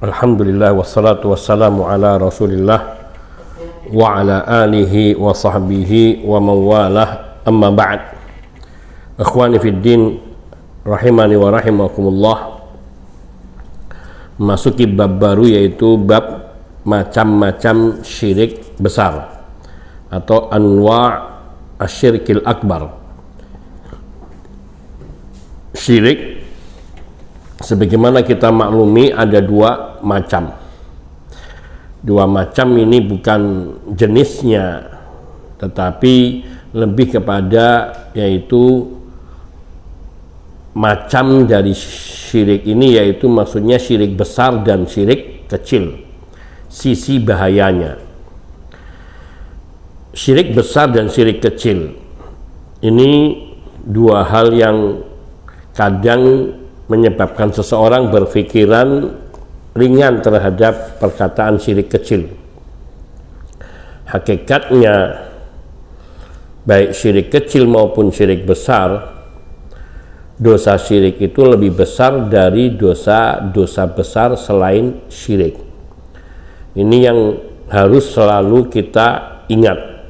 Alhamdulillah wassalatu wassalamu ala Rasulillah wa ala alihi wa sahbihi wa mawalah, amma ba'd. Ikhwani fid din rahimani wa rahimakumullah. Masuki bab baru, yaitu bab macam-macam syirik besar atau anwa' asyirkil akbar. Syirik, sebagaimana kita maklumi, ada dua macam. Dua macam ini bukan jenisnya, tetapi lebih kepada yaitu macam dari syirik ini, yaitu maksudnya syirik besar dan syirik kecil, sisi bahayanya. Syirik besar dan syirik kecil ini dua hal yang kadang menyebabkan seseorang berpikiran ringan terhadap perkataan syirik kecil. Hakikatnya, baik syirik kecil maupun syirik besar, dosa syirik itu lebih besar dari dosa-dosa besar selain syirik. Ini yang harus selalu kita ingat,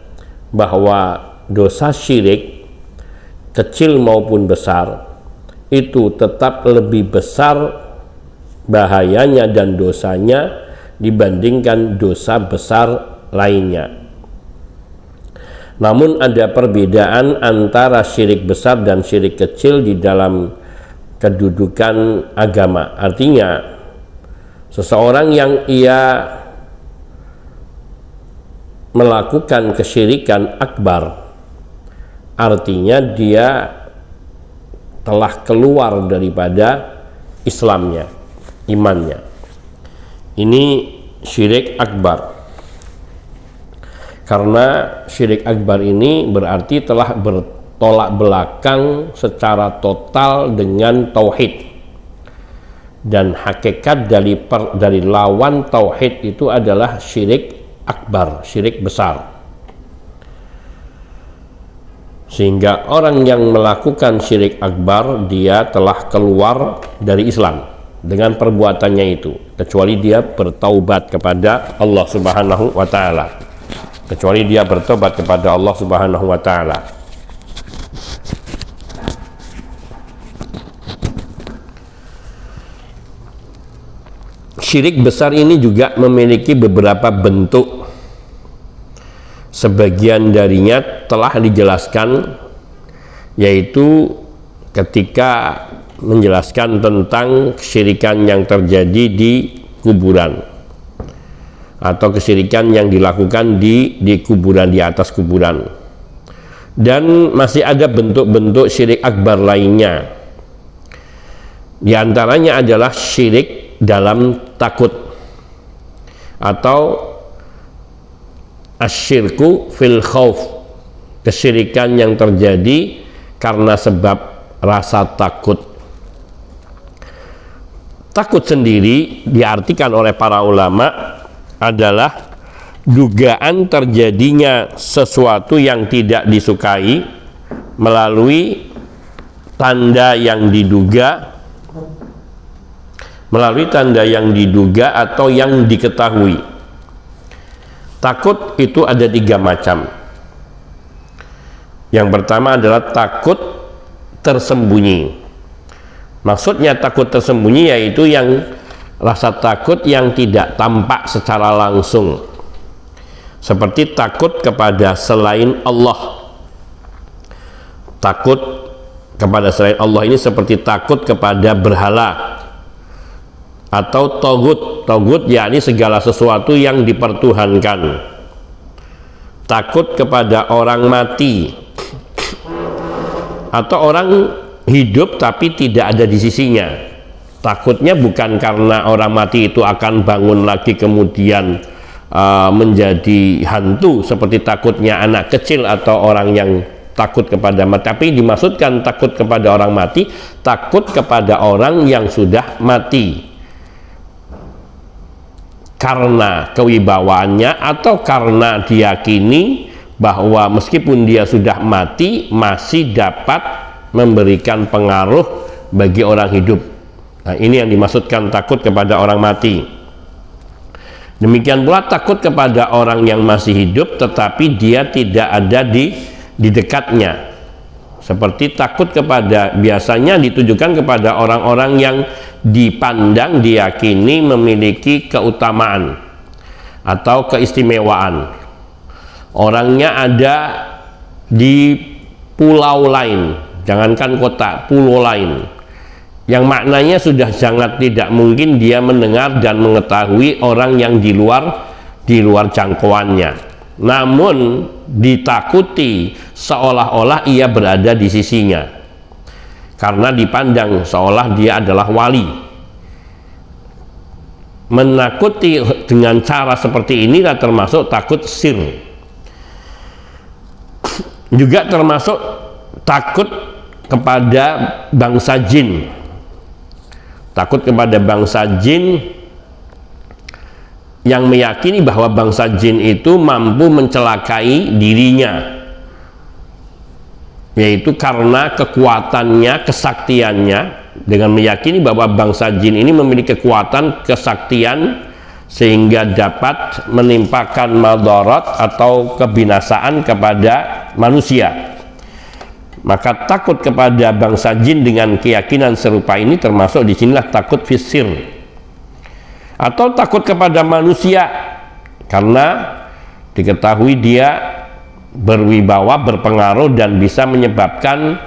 bahwa dosa syirik kecil maupun besar itu tetap lebih besar bahayanya dan dosanya dibandingkan dosa besar lainnya. Namun ada perbedaan antara syirik besar dan syirik kecil di dalam kedudukan agama. Artinya, seseorang yang ia melakukan kesyirikan akbar, artinya dia telah keluar daripada Islamnya, imannya. Ini syirik akbar. Karena syirik akbar ini berarti telah bertolak belakang secara total dengan tauhid. Dan hakikat dari lawan tauhid itu adalah syirik akbar, syirik besar. Sehingga orang yang melakukan syirik akbar, dia telah keluar dari Islam dengan perbuatannya itu, kecuali dia bertaubat kepada Allah Subhanahu wa ta'ala. Kecuali dia bertobat kepada Allah Subhanahu wa ta'ala. Syirik besar ini juga memiliki beberapa bentuk. Sebagian darinya telah dijelaskan, yaitu ketika menjelaskan tentang kesyirikan yang terjadi di kuburan, atau kesyirikan yang dilakukan di kuburan, di atas kuburan. Dan masih ada bentuk-bentuk syirik akbar lainnya. Di antaranya adalah syirik dalam takut, atau asyirku fil khauf, kesyirikan yang terjadi karena sebab rasa takut. Takut sendiri diartikan oleh para ulama adalah dugaan terjadinya sesuatu yang tidak disukai melalui tanda yang diduga, atau yang diketahui. Takut itu ada tiga macam. Yang pertama adalah takut tersembunyi. Maksudnya takut tersembunyi yaitu yang rasa takut yang tidak tampak secara langsung, seperti takut kepada selain Allah. Takut kepada selain Allah ini seperti takut kepada berhala atau togut. Togut yakni segala sesuatu yang dipertuhankan. Takut kepada orang mati, atau orang hidup tapi tidak ada di sisinya. Takutnya bukan karena orang mati itu akan bangun lagi kemudian menjadi hantu, seperti takutnya anak kecil atau orang yang takut kepada mati, tapi dimaksudkan takut kepada orang mati, takut kepada orang yang sudah mati karena kewibawaannya, atau karena diyakini bahwa meskipun dia sudah mati masih dapat memberikan pengaruh bagi orang hidup. Nah, ini yang dimaksudkan takut kepada orang mati. Demikian pula takut kepada orang yang masih hidup tetapi dia tidak ada di dekatnya. Seperti takut kepada, biasanya ditujukan kepada orang-orang yang dipandang, diyakini memiliki keutamaan atau keistimewaan. Orangnya ada di pulau lain, jangankan kota, pulau lain, yang maknanya sudah sangat tidak mungkin dia mendengar dan mengetahui orang yang di luar jangkauannya. Namun ditakuti seolah-olah ia berada di sisinya karena dipandang seolah dia adalah wali. Menakuti dengan cara seperti inilah termasuk takut sir. Juga termasuk takut kepada bangsa jin. Takut kepada bangsa jin yang meyakini bahwa bangsa jin itu mampu mencelakai dirinya, yaitu karena kekuatannya, kesaktiannya, dengan meyakini bahwa bangsa jin ini memiliki kekuatan, kesaktian sehingga dapat menimpakan madarat atau kebinasaan kepada manusia. Maka takut kepada bangsa jin dengan keyakinan serupa ini termasuk disinilah takut fisir. Atau takut kepada manusia karena diketahui dia berwibawa, berpengaruh dan bisa menyebabkan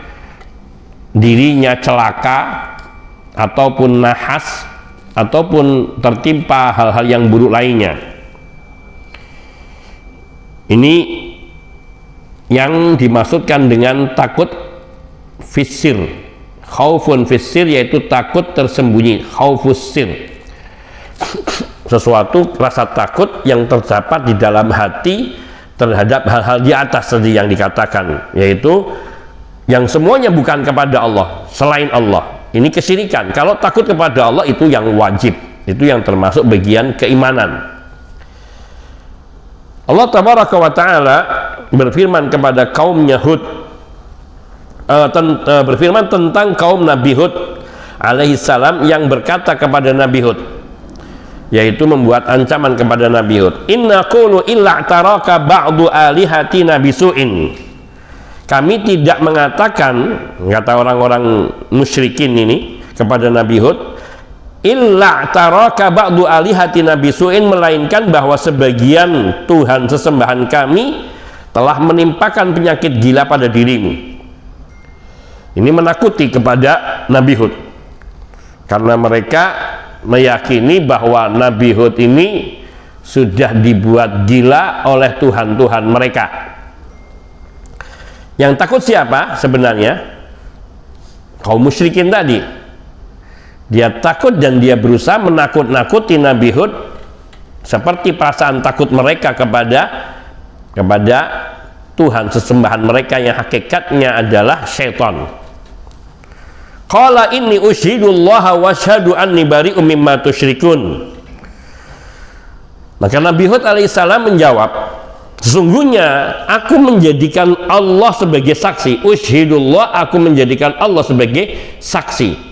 dirinya celaka ataupun nahas ataupun tertimpa hal-hal yang buruk lainnya. Ini yang dimaksudkan dengan takut fisir. Khaufun fisir yaitu takut tersembunyi, khaufus sir. Sesuatu rasa takut yang terdapat di dalam hati terhadap hal-hal di atas tadi yang dikatakan, yaitu yang semuanya bukan kepada Allah, selain Allah. Ini kesyirikan. Kalau takut kepada Allah itu yang wajib, itu yang termasuk bagian keimanan. Allah tabaraka wa ta'ala berfirman kepada kaumnya Hud, berfirman tentang kaum Nabi Hud alaihi salam yang berkata kepada Nabi Hud, yaitu membuat ancaman kepada Nabi Hud, inna qulu illa taraka ba'du alihatina bisu'in. Kami tidak mengatakan, kata orang-orang musyrikin ini kepada Nabi Hud, illa taraka ba'du alihatina bisu'in, melainkan bahwa sebagian Tuhan sesembahan kami telah menimpakan penyakit gila pada dirimu. Ini menakuti kepada Nabi Hud karena mereka meyakini bahwa Nabi Hud ini sudah dibuat gila oleh Tuhan-Tuhan mereka. Yang takut siapa sebenarnya? Kaum musyrikin tadi. Dia takut dan dia berusaha menakut-nakuti Nabi Hud seperti perasaan takut mereka kepada Tuhan sesembahan mereka yang hakikatnya adalah syaitan. Qala inni ushidullaha wa asyhadu anni bari'um mimma tusyrikun. Maka Nabi Hud alaihissalam menjawab, sesungguhnya aku menjadikan Allah sebagai saksi. Ushidullah, aku menjadikan Allah sebagai saksi.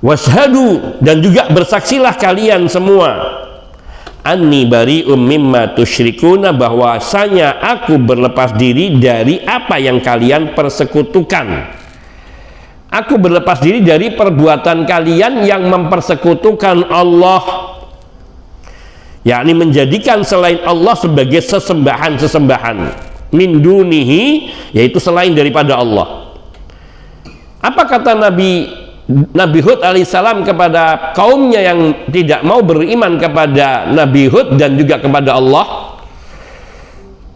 Washhadu, dan juga bersaksilah kalian semua, anni bari'um mimma tusyrikuna, bahwasanya aku berlepas diri dari apa yang kalian persekutukan. Aku berlepas diri dari perbuatan kalian yang mempersekutukan Allah, yakni menjadikan selain Allah sebagai sesembahan-sesembahan, min dunihi, yaitu selain daripada Allah. Apa kata Nabi Hud alaihissalam kepada kaumnya yang tidak mau beriman kepada Nabi Hud dan juga kepada Allah,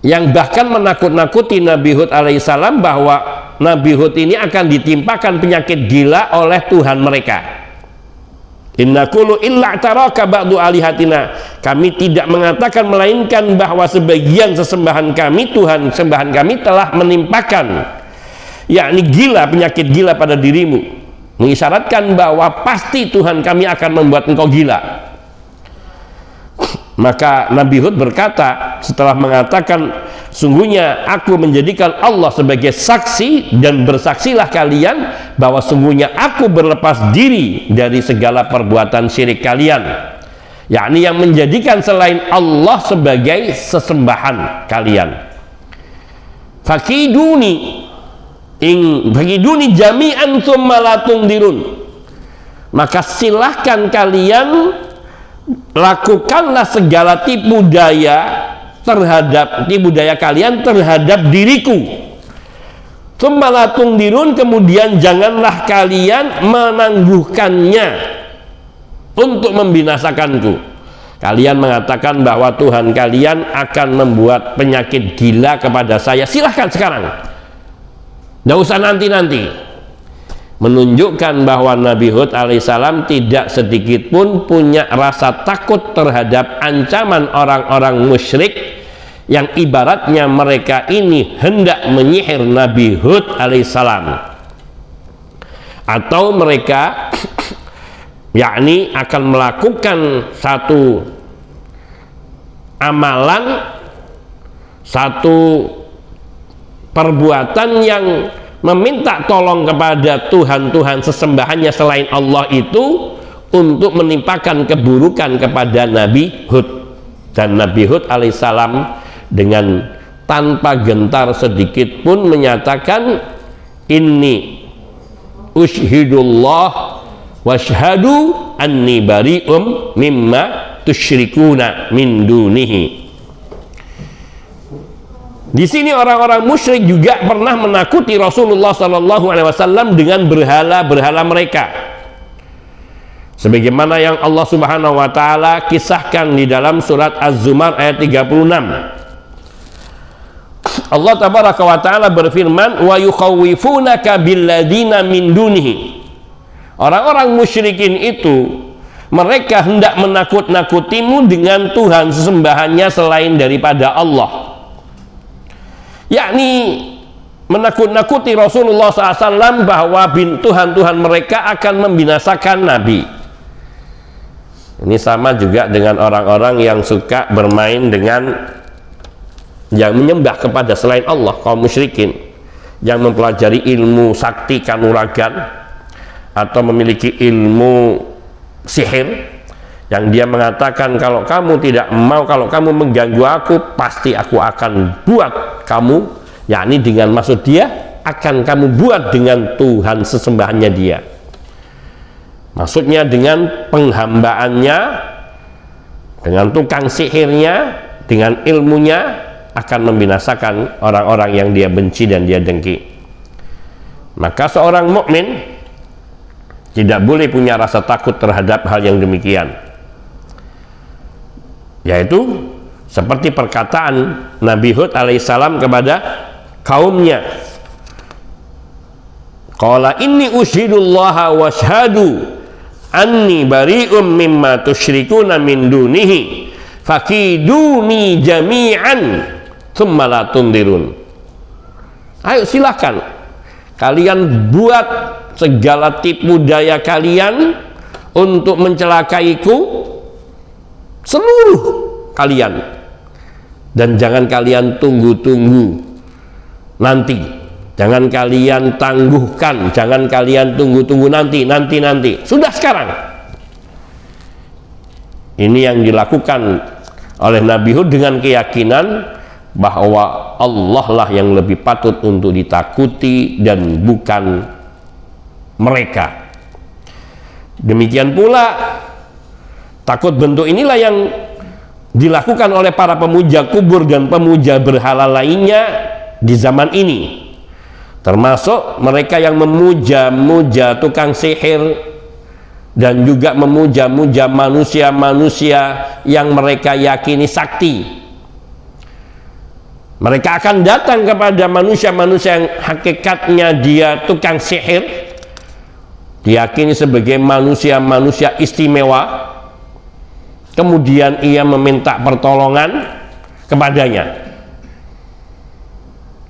yang bahkan menakut-nakuti Nabi Hud alaihissalam bahwa Nabi Hud ini akan ditimpakan penyakit gila oleh Tuhan mereka. Inna qulu illa taraka ba'du alihatina, kami tidak mengatakan melainkan bahwa sebagian sesembahan kami, Tuhan sembahan kami telah menimpakan, yakni gila, penyakit gila pada dirimu, mengisyaratkan bahwa pasti Tuhan kami akan membuat engkau gila. Maka Nabi Hud berkata setelah mengatakan sungguhnya aku menjadikan Allah sebagai saksi, dan bersaksilah kalian bahwa sungguhnya aku berlepas diri dari segala perbuatan syirik kalian, yakni yang menjadikan selain Allah sebagai sesembahan kalian. Fakiduni jami'an tsumma la tungdirun, maka silahkan kalian lakukanlah segala tipu daya kalian terhadap diriku. Tsumma la tungdirun, kemudian janganlah kalian menangguhkannya untuk membinasakanku. Kalian mengatakan bahwa Tuhan kalian akan membuat penyakit gila kepada saya, silahkan sekarang, tidak usah nanti-nanti. Menunjukkan bahwa Nabi Hud alaihissalam tidak sedikit pun punya rasa takut terhadap ancaman orang-orang musyrik yang ibaratnya mereka ini hendak menyihir Nabi Hud alaihissalam, atau mereka yakni akan melakukan satu amalan, satu perbuatan yang meminta tolong kepada Tuhan-Tuhan sesembahannya selain Allah itu untuk menimpakan keburukan kepada Nabi Hud. Dan Nabi Hud alaihissalam dengan tanpa gentar sedikit pun menyatakan, inni ushhidullah washhadu anni bari'um mimma tusyrikuna min dunihi. Di sini orang-orang musyrik juga pernah menakuti Rasulullah SAW dengan berhala-berhala mereka, sebagaimana yang Allah Subhanahu wa taala kisahkan di dalam surat Az-Zumar ayat 36. Allah tabaraka wa taala berfirman, wa yukhawifunaka billadzina min dunihi. Orang-orang musyrikin itu mereka hendak menakut-nakutimu dengan Tuhan sesembahannya selain daripada Allah, yakni menakut-nakuti Rasulullah SAW bahwa Tuhan-Tuhan mereka akan membinasakan Nabi. Ini sama juga dengan orang-orang yang suka bermain dengan yang menyembah kepada selain Allah, kaum musyrikin yang mempelajari ilmu sakti kanuragan atau memiliki ilmu sihir, yang dia mengatakan kalau kamu tidak mau, kalau kamu mengganggu aku, pasti aku akan buat kamu, yakni dengan maksud dia akan kamu buat dengan Tuhan sesembahannya dia. Maksudnya dengan penghambaannya, dengan tukang sihirnya, dengan ilmunya akan membinasakan orang-orang yang dia benci dan dia dengki. Maka seorang mukmin tidak boleh punya rasa takut terhadap hal yang demikian, yaitu seperti perkataan Nabi Hud alaihissalam kepada kaumnya, qala inni ushidullaha washhadu anni bari'um mimma tusyrikuna min dunihi fakiduni jami'an tsumma la tundirun. Ayo silahkan kalian buat segala tipu daya kalian untuk mencelakaiku, seluruh kalian, dan jangan kalian tunggu-tunggu nanti, jangan kalian tangguhkan, jangan kalian tunggu-tunggu nanti, sudah sekarang. Ini yang dilakukan oleh Nabi Hud dengan keyakinan bahwa Allah lah yang lebih patut untuk ditakuti dan bukan mereka. Demikian pula takut bentuk inilah yang dilakukan oleh para pemuja kubur dan pemuja berhala lainnya di zaman ini, termasuk mereka yang memuja-muja tukang sihir dan juga memuja-muja manusia-manusia yang mereka yakini sakti. Mereka akan datang kepada manusia-manusia yang hakikatnya dia tukang sihir, diyakini sebagai manusia-manusia istimewa, kemudian ia meminta pertolongan kepadanya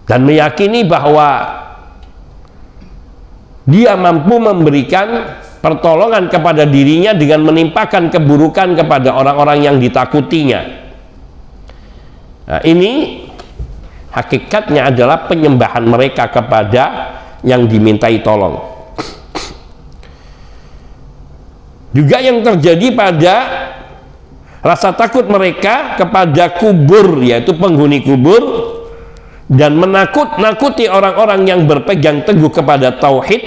dan meyakini bahwa dia mampu memberikan pertolongan kepada dirinya dengan menimpakan keburukan kepada orang-orang yang ditakutinya. Nah, ini hakikatnya adalah penyembahan mereka kepada yang dimintai tolong. Juga yang terjadi pada Rasa takut mereka kepada kubur, yaitu penghuni kubur, dan menakut-nakuti orang-orang yang berpegang teguh kepada tauhid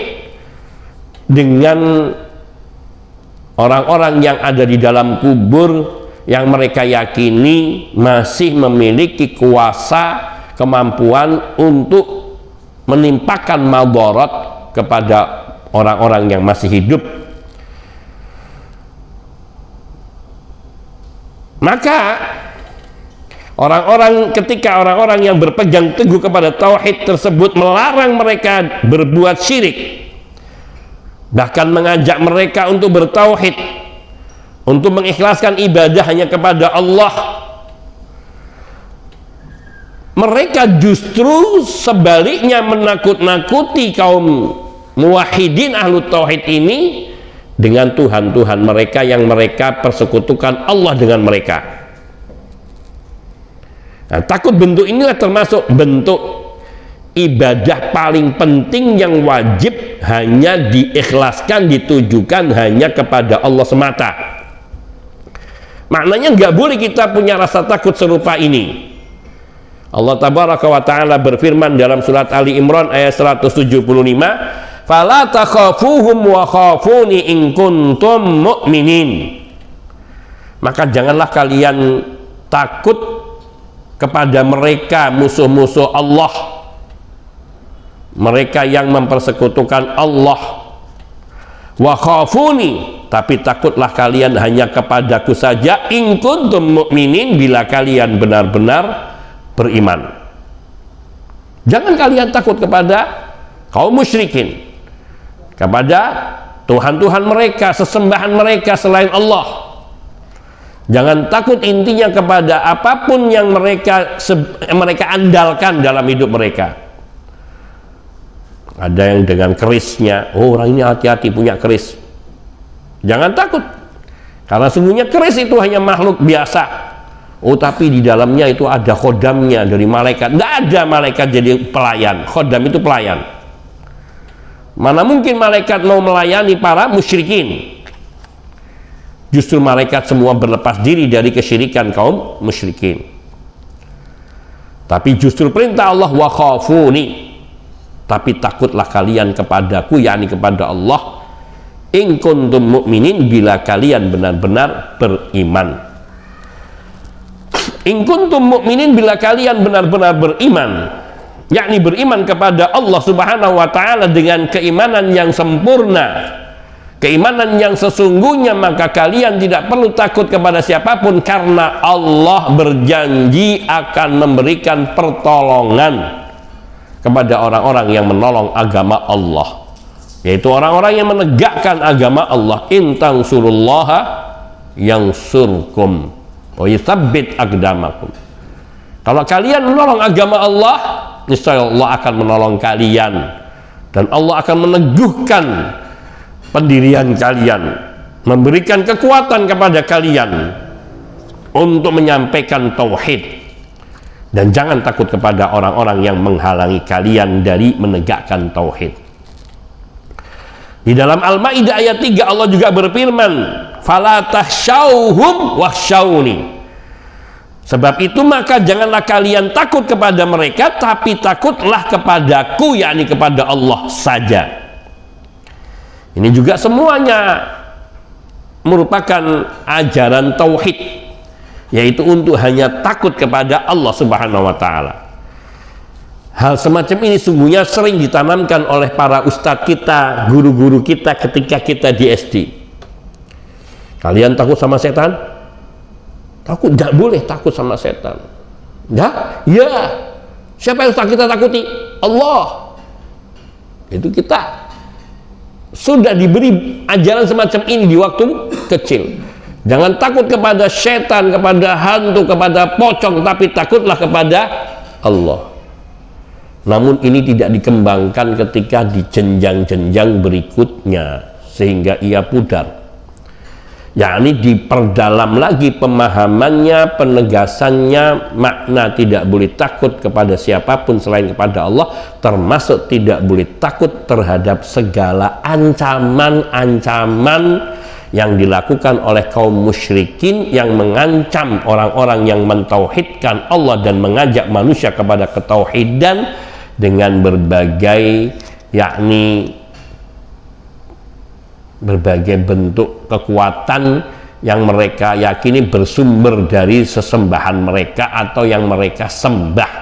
dengan orang-orang yang ada di dalam kubur yang mereka yakini masih memiliki kuasa, kemampuan untuk menimpakan madarat kepada orang-orang yang masih hidup. Maka ketika orang-orang yang berpegang teguh kepada tauhid tersebut melarang mereka berbuat syirik, bahkan mengajak mereka untuk bertauhid, untuk mengikhlaskan ibadah hanya kepada Allah, mereka justru sebaliknya menakut-nakuti kaum muwahhidin ahlu tauhid ini dengan Tuhan-Tuhan mereka yang mereka persekutukan Allah dengan mereka. Nah, takut bentuk inilah termasuk bentuk ibadah paling penting yang wajib hanya diikhlaskan, ditujukan hanya kepada Allah semata. Maknanya nggak boleh kita punya rasa takut serupa ini. Allah tabaraka wa ta'ala berfirman dalam surat Ali Imran ayat 175, fala takhafuhum wa khafuni in kuntum mu'minin. Maka janganlah kalian takut kepada mereka musuh-musuh Allah, mereka yang mempersekutukan Allah. Wa khafuni, tapi takutlah kalian hanya kepadaku saja, in kuntum mu'minin, bila kalian benar-benar beriman. Jangan kalian takut kepada kaum musyrikin, kepada Tuhan-Tuhan mereka, sesembahan mereka selain Allah. Jangan takut intinya kepada apapun yang mereka andalkan dalam hidup mereka. Ada yang dengan kerisnya, oh orang ini hati-hati punya keris. Jangan takut, karena sungguhnya keris itu hanya makhluk biasa. Oh tapi di dalamnya itu ada khodamnya dari malaikat. Tidak ada malaikat jadi pelayan, khodam itu pelayan. Mana mungkin malaikat mau melayani para musyrikin? Justru malaikat semua berlepas diri dari kesyirikan kaum musyrikin. Tapi justru perintah Allah, wa khafuni, tapi takutlah kalian kepadaku, yakni kepada Allah, in kuntum mu'minin, bila kalian benar-benar beriman. In kuntum mu'minin, bila kalian benar-benar beriman, yakni beriman kepada Allah subhanahu wa ta'ala dengan keimanan yang sempurna, keimanan yang sesungguhnya, maka kalian tidak perlu takut kepada siapapun, karena Allah berjanji akan memberikan pertolongan kepada orang-orang yang menolong agama Allah, yaitu orang-orang yang menegakkan agama Allah. In tansurullaha yansurkum wa yutsabbit aqdamakum. Kalau kalian menolong agama Allah, niscaya Allah akan menolong kalian, dan Allah akan meneguhkan pendirian kalian, memberikan kekuatan kepada kalian untuk menyampaikan tauhid. Dan jangan takut kepada orang-orang yang menghalangi kalian dari menegakkan tauhid. Di dalam Al-Maidah ayat 3 Allah juga berfirman, fala tahsyauhum wakhsyauni. Sebab itu maka janganlah kalian takut kepada mereka, tapi takutlah kepadaku, yakni kepada Allah saja. Ini juga semuanya merupakan ajaran tauhid, yaitu untuk hanya takut kepada Allah subhanahu wa ta'ala. Hal semacam ini sungguhnya sering ditanamkan oleh para ustadz kita, guru-guru kita ketika kita di SD. Kalian takut sama setan? Takut? Tidak boleh takut sama setan. Ya? Ya. Siapa yang kita takuti? Allah. Itu kita sudah diberi ajaran semacam ini di waktu kecil. Jangan takut kepada setan, kepada hantu, kepada pocong, tapi takutlah kepada Allah. Namun ini tidak dikembangkan ketika di jenjang-jenjang berikutnya, sehingga ia pudar. Yakni diperdalam lagi pemahamannya, penegasannya, makna tidak boleh takut kepada siapapun selain kepada Allah, termasuk tidak boleh takut terhadap segala ancaman-ancaman yang dilakukan oleh kaum musyrikin yang mengancam orang-orang yang mentauhidkan Allah dan mengajak manusia kepada ketauhidan dengan berbagai berbagai bentuk kekuatan yang mereka yakini bersumber dari sesembahan mereka atau yang mereka sembah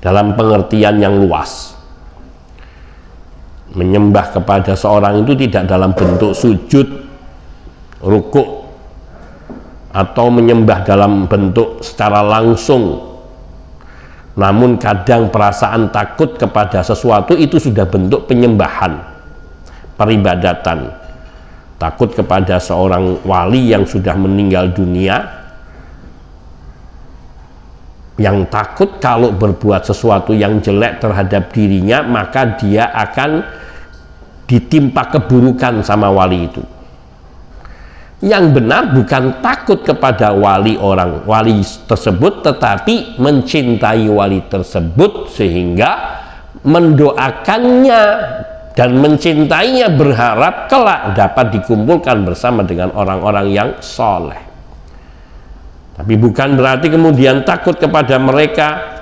dalam pengertian yang luas. Menyembah kepada seorang itu tidak dalam bentuk sujud, rukuk, atau menyembah dalam bentuk secara langsung, namun kadang perasaan takut kepada sesuatu itu sudah bentuk penyembahan, peribadatan. Takut kepada seorang wali yang sudah meninggal dunia, yang takut kalau berbuat sesuatu yang jelek terhadap dirinya maka dia akan ditimpa keburukan sama wali itu. Yang benar bukan takut kepada wali tersebut, tetapi mencintai wali tersebut sehingga mendoakannya dan mencintainya, berharap kelak dapat dikumpulkan bersama dengan orang-orang yang soleh. Tapi bukan berarti kemudian takut kepada mereka.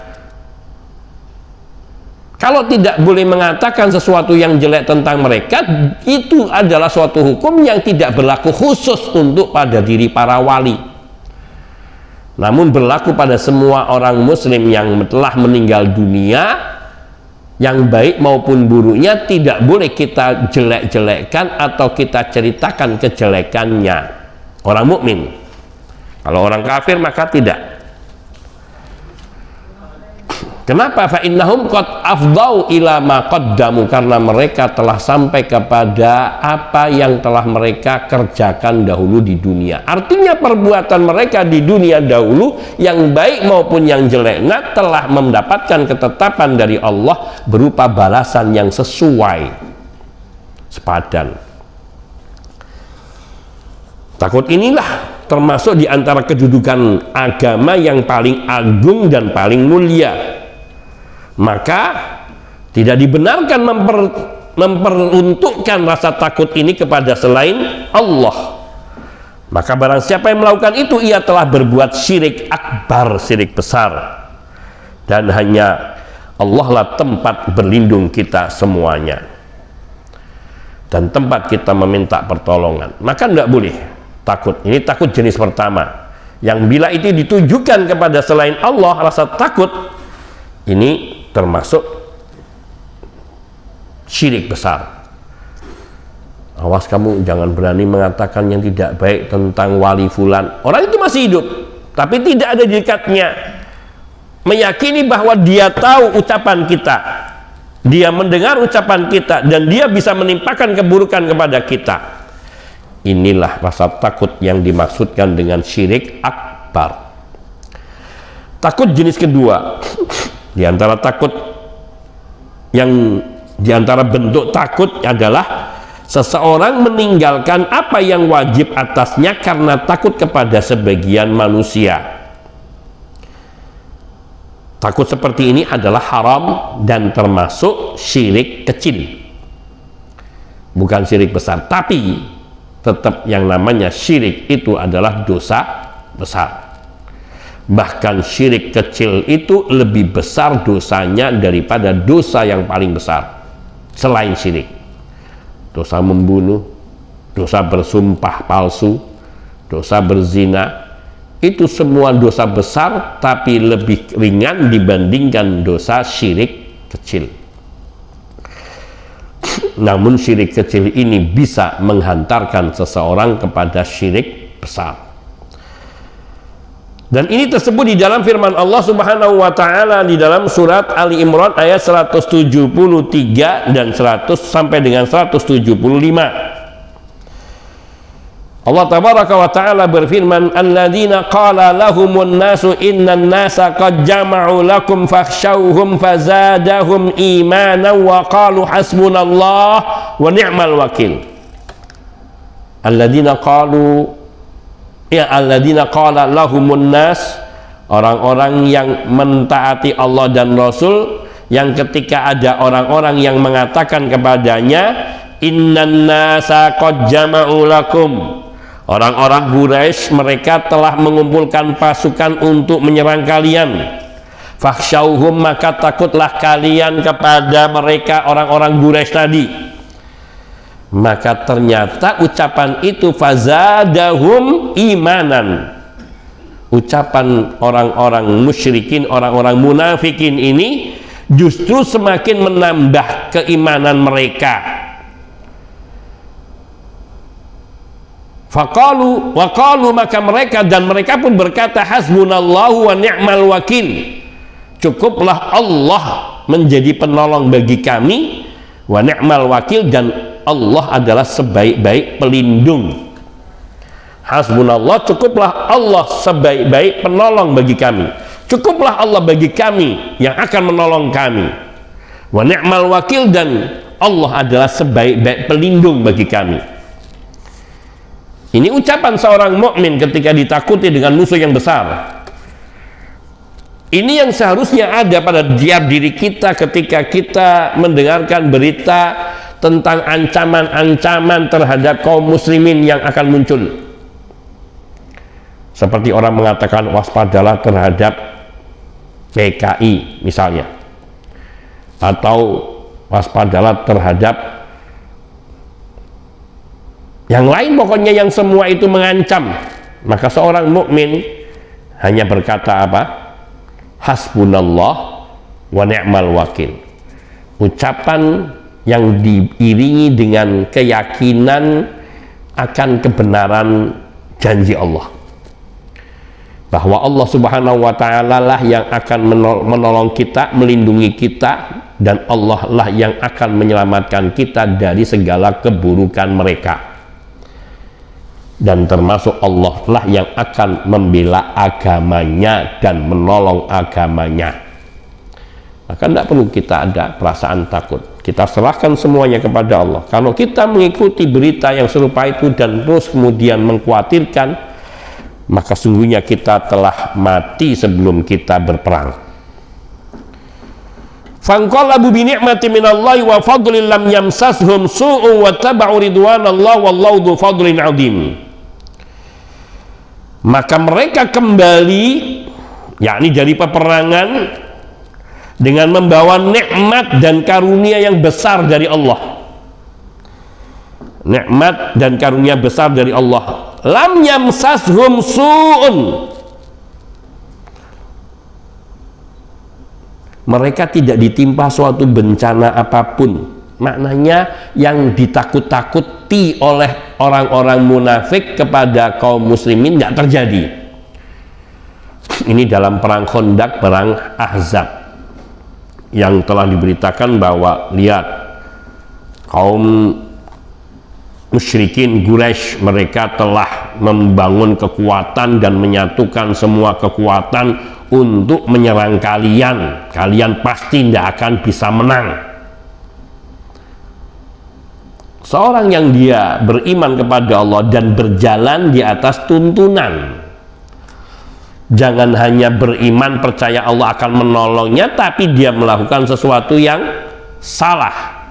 Kalau tidak boleh mengatakan sesuatu yang jelek tentang mereka, itu adalah suatu hukum yang tidak berlaku khusus untuk pada diri para wali, namun berlaku pada semua orang muslim yang telah meninggal dunia, yang baik maupun buruknya tidak boleh kita jelek-jelekkan atau kita ceritakan kejelekannya. Orang mukmin. Kalau orang kafir maka tidak. Kenapa? Fa innahum qad afdau ila ma qaddamu, karena mereka telah sampai kepada apa yang telah mereka kerjakan dahulu di dunia. Artinya perbuatan mereka di dunia dahulu yang baik maupun yang jeleknya telah mendapatkan ketetapan dari Allah berupa balasan yang sesuai, sepadan. Takut inilah termasuk di antara kedudukan agama yang paling agung dan paling mulia. Maka tidak dibenarkan memperuntukkan rasa takut ini kepada selain Allah. Maka barang siapa yang melakukan itu, ia telah berbuat syirik akbar, syirik besar, dan hanya Allah lah tempat berlindung kita semuanya dan tempat kita meminta pertolongan. Maka tidak boleh takut. Ini takut jenis pertama, yang bila itu ditujukan kepada selain Allah, rasa takut ini termasuk syirik besar. Awas kamu, jangan berani mengatakan yang tidak baik tentang wali fulan. Orang itu masih hidup, tapi tidak ada di dekatnya, meyakini bahwa dia tahu ucapan kita, dia mendengar ucapan kita, dan dia bisa menimpakan keburukan kepada kita. Inilah rasa takut yang dimaksudkan dengan syirik akbar. Takut jenis kedua, di antara bentuk takut adalah seseorang meninggalkan apa yang wajib atasnya karena takut kepada sebagian manusia. Takut seperti ini adalah haram dan termasuk syirik kecil, bukan syirik besar. Tapi tetap yang namanya syirik itu adalah dosa besar. Bahkan syirik kecil itu lebih besar dosanya daripada dosa yang paling besar selain syirik. Dosa membunuh, dosa bersumpah palsu, dosa berzina, itu semua dosa besar tapi lebih ringan dibandingkan dosa syirik kecil. Namun syirik kecil ini bisa menghantarkan seseorang kepada syirik besar. Dan ini tersebut di dalam firman Allah Subhanahu wa taala di dalam surat Ali Imran ayat 173 dan 100 sampai dengan 175. Allah tabaraka wa taala berfirman, alladzina qala lahumun nasu innan nasa qad jama'u lakum fakhshawhum fazadahum imanan wa qalu hasbunallah wa ni'mal wakil. Alladzina qala lahumun nas, orang-orang yang mentaati Allah dan Rasul, yang ketika ada orang-orang yang mengatakan kepadanya, innan nasa qad jama'u lakum, orang-orang Quraisy mereka telah mengumpulkan pasukan untuk menyerang kalian. Fakhshauhum, maka takutlah kalian kepada mereka orang-orang Quraisy tadi. Maka ternyata ucapan itu fazadahum imanan. Ucapan orang-orang musyrikin, orang-orang munafikin ini justru semakin menambah keimanan mereka. Faqalu wa qalu, maka mereka dan mereka pun berkata, hasbunallahu wa ni'mal wakil, cukuplah Allah menjadi penolong bagi kami, wa ni'mal wakil, dan Allah adalah sebaik-baik pelindung. Hasbunallah, cukuplah Allah sebaik-baik penolong bagi kami, cukuplah Allah bagi kami yang akan menolong kami, wa ni'mal wakil, dan Allah adalah sebaik-baik pelindung bagi kami. Ini ucapan seorang mukmin ketika ditakuti dengan musuh yang besar. Ini yang seharusnya ada pada tiap diri kita ketika kita mendengarkan berita tentang ancaman-ancaman terhadap kaum muslimin yang akan muncul. Seperti orang mengatakan waspadalah terhadap PKI misalnya, atau waspadalah terhadap yang lain, pokoknya yang semua itu mengancam. Maka seorang mukmin hanya berkata apa? Hasbunallah wa ni'mal wakil. Ucapan yang diiringi dengan keyakinan akan kebenaran janji Allah, bahwa Allah subhanahu wa ta'ala lah yang akan menolong kita, melindungi kita, dan Allah lah yang akan menyelamatkan kita dari segala keburukan mereka, dan termasuk Allah lah yang akan membela agamanya dan menolong agamanya. Maka tidak perlu kita ada perasaan takut, kita serahkan semuanya kepada Allah. Kalau kita mengikuti berita yang serupa itu dan terus kemudian mengkhawatirkan, maka sungguhnya kita telah mati sebelum kita berperang. Fanqalabu bi ni'mati minallahi wa fadlin lam yamsashum su'un wa taba'u ridwanallahi wallahu dzu fadlin 'adzim. Maka mereka kembali, yakni dari peperangan, dengan membawa nikmat dan karunia yang besar dari Allah. Nikmat dan karunia besar dari Allah. Lam yamsashum su'un, mereka tidak ditimpa suatu bencana apapun. Maknanya yang ditakut-takuti oleh orang-orang munafik kepada kaum muslimin tidak terjadi. Ini dalam perang Khandaq, perang Ahzab, yang telah diberitakan bahwa lihat kaum musyrikin Quraisy mereka telah membangun kekuatan dan menyatukan semua kekuatan untuk menyerang kalian. Kalian pasti tidak akan bisa menang. Seorang yang dia beriman kepada Allah dan berjalan di atas tuntunan, jangan hanya beriman percaya Allah akan menolongnya, tapi dia melakukan sesuatu yang salah,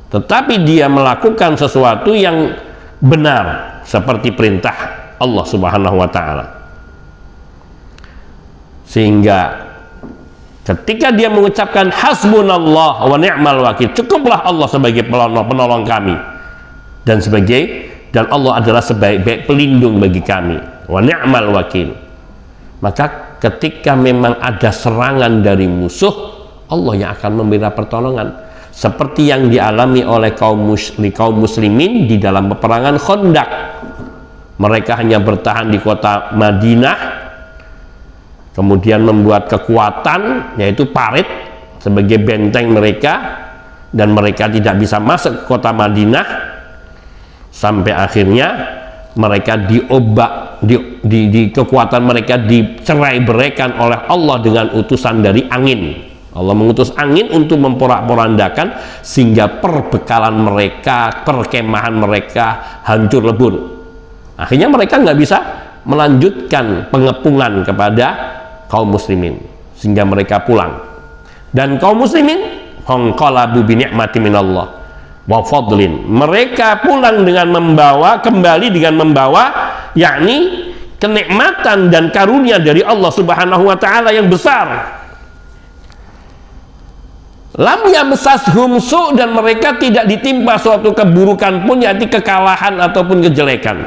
tetapi dia melakukan sesuatu yang benar seperti perintah Allah subhanahu wa ta'ala. Sehingga ketika dia mengucapkan hasbunallah wa ni'mal wakil, cukuplah Allah sebagai penolong kami, dan Allah adalah sebaik-baik pelindung bagi kami, wa ni'mal wakil. Maka ketika memang ada serangan dari musuh, Allah yang akan memberi pertolongan, seperti yang dialami oleh kaum muslimin di dalam peperangan Khandaq. Mereka hanya bertahan di kota Madinah, kemudian membuat kekuatan yaitu parit sebagai benteng mereka, dan mereka tidak bisa masuk ke kota Madinah, sampai akhirnya mereka di kekuatan mereka dicerai-beraikan oleh Allah dengan utusan dari angin. Allah mengutus angin untuk memporak-porandakan sehingga perbekalan mereka, perkemahan mereka hancur lebur. Akhirnya mereka nggak bisa melanjutkan pengepungan kepada kaum muslimin, sehingga mereka pulang. Dan kaum muslimin fanqalabu bi ni'mati minallah, wa fadlin. Mereka pulang dengan kembali dengan membawa yakni kenikmatan dan karunia dari Allah Subhanahu wa taala yang besar. Lam yamsashum su, dan mereka tidak ditimpa suatu keburukan pun, yakni kekalahan ataupun kejelekan,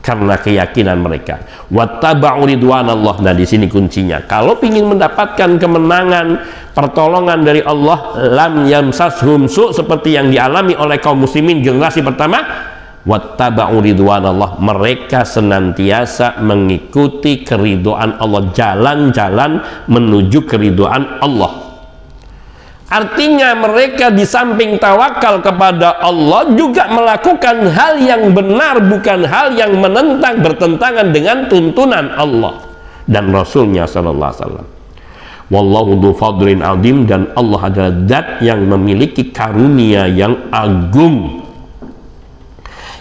karena keyakinan mereka. Wattaba'u ridwanallah. Nah, di sini kuncinya. Kalau ingin mendapatkan kemenangan, pertolongan dari Allah, lam yamsashum su, seperti yang dialami oleh kaum muslimin generasi pertama, wattaba'u ridwanallah. Mereka senantiasa mengikuti keridhaan Allah, jalan-jalan menuju keridhaan Allah. Artinya mereka di samping tawakal kepada Allah juga melakukan hal yang benar, bukan hal yang menentang, bertentangan dengan tuntunan Allah dan Rasulnya sallallahu alaihi wasallam. Wallahu dzu fadlin azim, dan Allah adalah zat yang memiliki karunia yang agung.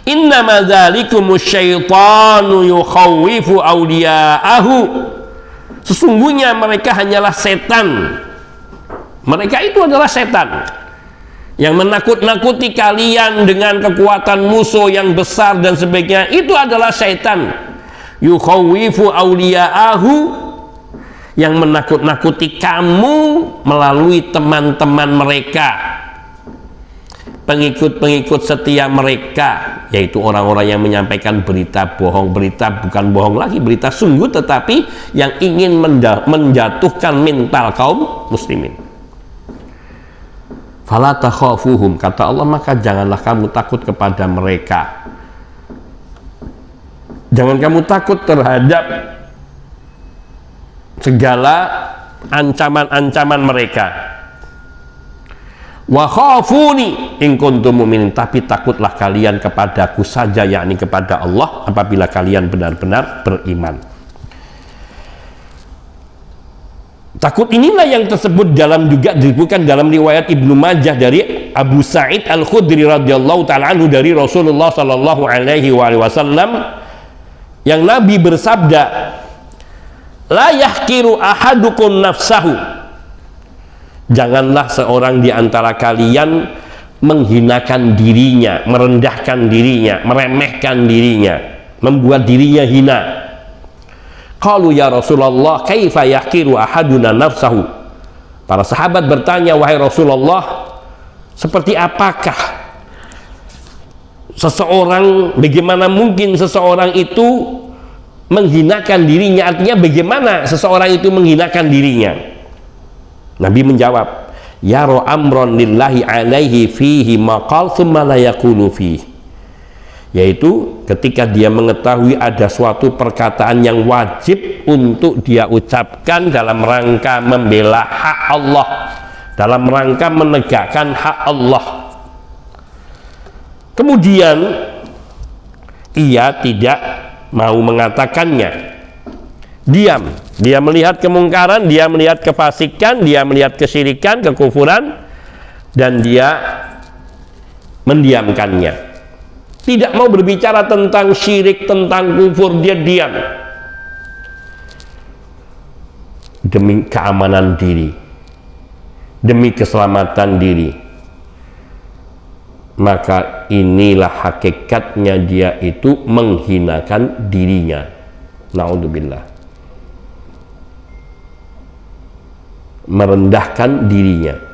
Innama dzalikumus syaitanu yukhawwifu awliya'ahu. Sesungguhnya mereka hanyalah setan. Mereka itu adalah setan yang menakut-nakuti kalian dengan kekuatan musuh yang besar dan sebagainya. Itu adalah setan. Yukhawwifu awliya'ahu, yang menakut-nakuti kamu melalui teman-teman mereka, pengikut-pengikut setia mereka, yaitu orang-orang yang menyampaikan berita bohong. Berita bukan bohong lagi, berita sungguh, tetapi yang ingin menjatuhkan mental kaum muslimin. Fala takhafuhum, kata Allah, maka janganlah kamu takut kepada mereka. Jangan kamu takut terhadap segala ancaman-ancaman mereka. Wa khafuni in kuntum mu'minin, tapi takutlah kalian kepadaku saja, yakni kepada Allah, apabila kalian benar-benar beriman. Takut inilah yang tersebut juga disebutkan dalam riwayat Ibnu Majah dari Abu Sa'id Al-Khudri radhiyallahu ta'ala anhu dari Rasulullah sallallahu alaihi wasallam, yang Nabi bersabda, la yahkiru ahadukum nafsahu. Janganlah seorang di antara kalian menghinakan dirinya, merendahkan dirinya, meremehkan dirinya, membuat dirinya hina. Qalu ya Rasulullah, kaifa yahkiru ahaduna nafsahu? Para sahabat bertanya, wahai Rasulullah, seperti apakah seseorang, bagaimana mungkin seseorang itu menghinakan dirinya? Artinya bagaimana seseorang itu menghinakan dirinya? Nabi menjawab, yaro amron lillahi alaihi fihi maqal thumma la yakunu fihi. Yaitu ketika dia mengetahui ada suatu perkataan yang wajib untuk dia ucapkan dalam rangka membela hak Allah, dalam rangka menegakkan hak Allah, kemudian ia tidak mau mengatakannya, diam. Dia melihat kemungkaran, dia melihat kefasikan, dia melihat kesyirikan, kekufuran, dan dia mendiamkannya. Tidak mau berbicara tentang syirik, tentang kufur, dia diam demi keamanan diri, demi keselamatan diri. Maka inilah hakikatnya, dia itu menghinakan dirinya. Na'udzubillah, merendahkan dirinya.